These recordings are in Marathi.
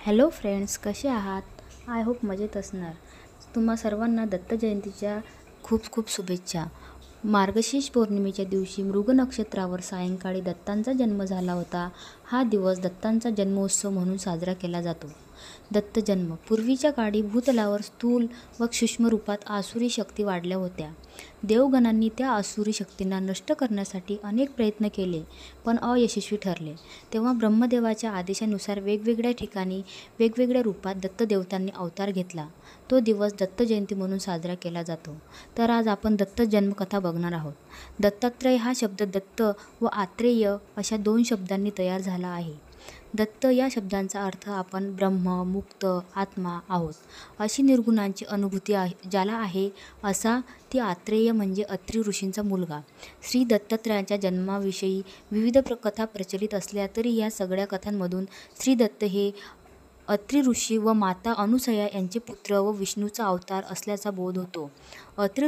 हॅलो फ्रेंड्स, कसे आहात? आय होप मजेत असणार. तुम्हा सर्वांना दत्त जयंतीच्या खूप खूप शुभेच्छा. मार्गशीर्ष पौर्णिमेच्या दिवशी मृग नक्षत्रावर सायंकाळी दत्तांचा जन्म झाला होता. हा दिवस दत्तांचा जन्मोत्सव म्हणून साजरा केला जातो. दत्त जन्म. पूर्वीच्या काळी भूतलावर स्थूल व सूक्ष्म रूपात आसुरी शक्ती वाढल्या होत्या. देवगणांनी त्या आसुरी शक्तींना नष्ट करण्यासाठी अनेक प्रयत्न केले, पण अयशस्वी ठरले. तेव्हा ब्रह्मदेवाच्या आदेशानुसार वेगवेगळ्या ठिकाणी वेगवेगळ्या रूपात दत्तदेवतांनी अवतार घेतला. तो दिवस दत्त जयंती म्हणून साजरा केला जातो. तर आज आपण दत्त जन्मकथा बघणार आहोत. दत्तात्रय हा शब्द दत्त व आत्रेय अशा दोन शब्दांनी तयार झाला आहे. दत्त या शब्दांचा अर्थ आपण ब्रह्म, मुक्त, आत्मा आहोत अशी निर्गुणांची अनुभूती ज्याला आहे असा ती आत्रेय म्हणजे अत्रि ऋषींचा मुलगा. श्री दत्तात्रयाच्या जन्माविषयी विविध कथा प्रचलित असल्या तरी या सगळ्या कथांमधून श्री दत्त हे अत्रि ऋषी व माता अनुसया यांचे पुत्र व विष्णूचा अवतार असल्याचा बोध होतो. अत्रि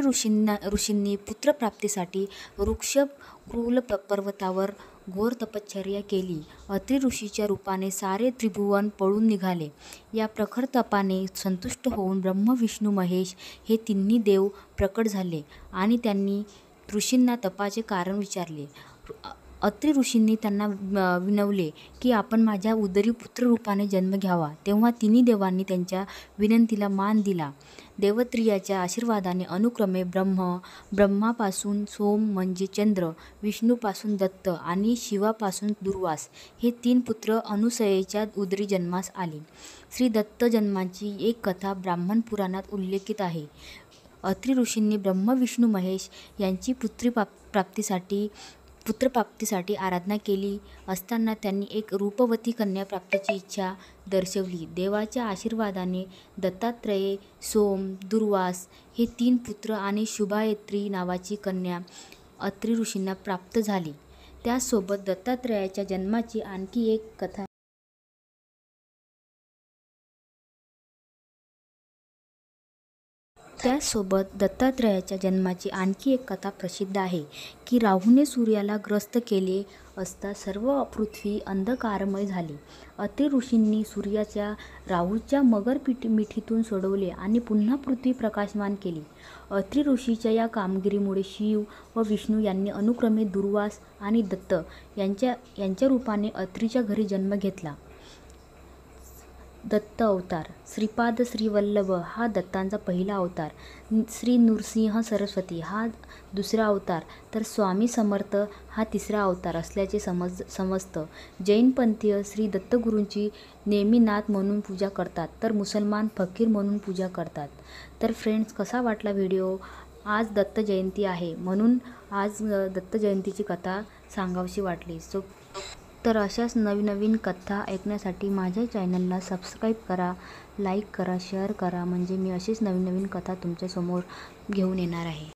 ऋषींनी पुत्रप्राप्तीसाठी वृक्षकुल पर्वतावर घोर तपश्चर्या केली. अत्रि ऋषीच्या रूपाने सारे त्रिभुवन पळून निघाले. या प्रखर तपाने संतुष्ट होऊन ब्रह्मा, विष्णू, महेश हे तिन्ही देव प्रकट झाले आणि त्यांनी ऋषींना तपाचे कारण विचारले. अत्रि ऋषींनी त्यांना विनवले की आपण माझ्या उदरी पुत्ररूपाने जन्म घ्यावा. तेव्हा तिन्ही देवांनी त्यांच्या विनंतीला मान दिला. देवत्रयाच्या आशीर्वादाने अनुक्रमे ब्रह्मापासून सोम म्हणजे चंद्र, विष्णूपासून दत्त आणि शिवापासून दुर्वास हे 3 पुत्र अनुसयेच्या उदरी जन्मास आले. श्री दत्त जन्माची एक कथा ब्राह्मण पुराणात उल्लेखित आहे. अत्रि ऋषींनी ब्रह्मा, विष्णू, महेश यांची पुत्रप्राप्तीसाठी आराधना केली असताना त्यांनी एक रूपवती कन्या प्राप्तीची इच्छा दर्शवली. देवाच्या आशीर्वादाने दत्तात्रय, सोम, दुर्वास हे 3 पुत्र आणि शुभायत्री नावाची कन्या अत्रि ऋषींना प्राप्त झाली. त्याचसोबत दत्तात्रयाच्या जन्माची आणखी एक कथा प्रसिद्ध आहे की राहूने सूर्याला ग्रस्त केले असता सर्व पृथ्वी अंधकारमय झाली. अत्रि ऋषींनी सूर्याच्या राहूच्या मगर मिठीतून सोडवले आणि पुन्हा पृथ्वी प्रकाशमान केली. अत्रि ऋषीच्या या कामगिरीमुळे शिव व विष्णू यांनी अनुक्रमे दुर्वास आणि दत्त यांच्या रूपाने अत्रीच्या घरी जन्म घेतला. दत्त अवतार. श्रीपाद श्रीवल्लभ हा दत्तांचा पहिला अवतार, श्री नृसिंह सरस्वती हा दुसरा अवतार, तर स्वामी समर्थ हा तिसरा अवतार असल्याचे समजतं. जैन पंथीय श्री दत्तगुरूंची नेहमी नाथ म्हणून पूजा करतात, तर मुसलमान फकीर म्हणून पूजा करतात. तर फ्रेंड्स, कसा वाटला व्हिडिओ? आज दत्त जयंती आहे म्हणून आज दत्त जयंतीची कथा सांगावीशी वाटली. तर अशाच नवीन कथा ऐकण्यासाठी माझ्या चॅनलला सबस्क्राईब करा, लाईक करा, शेअर करा, म्हणजे मी अशीच नवीन कथा तुमच्यासमोर घेऊन येणार आहे.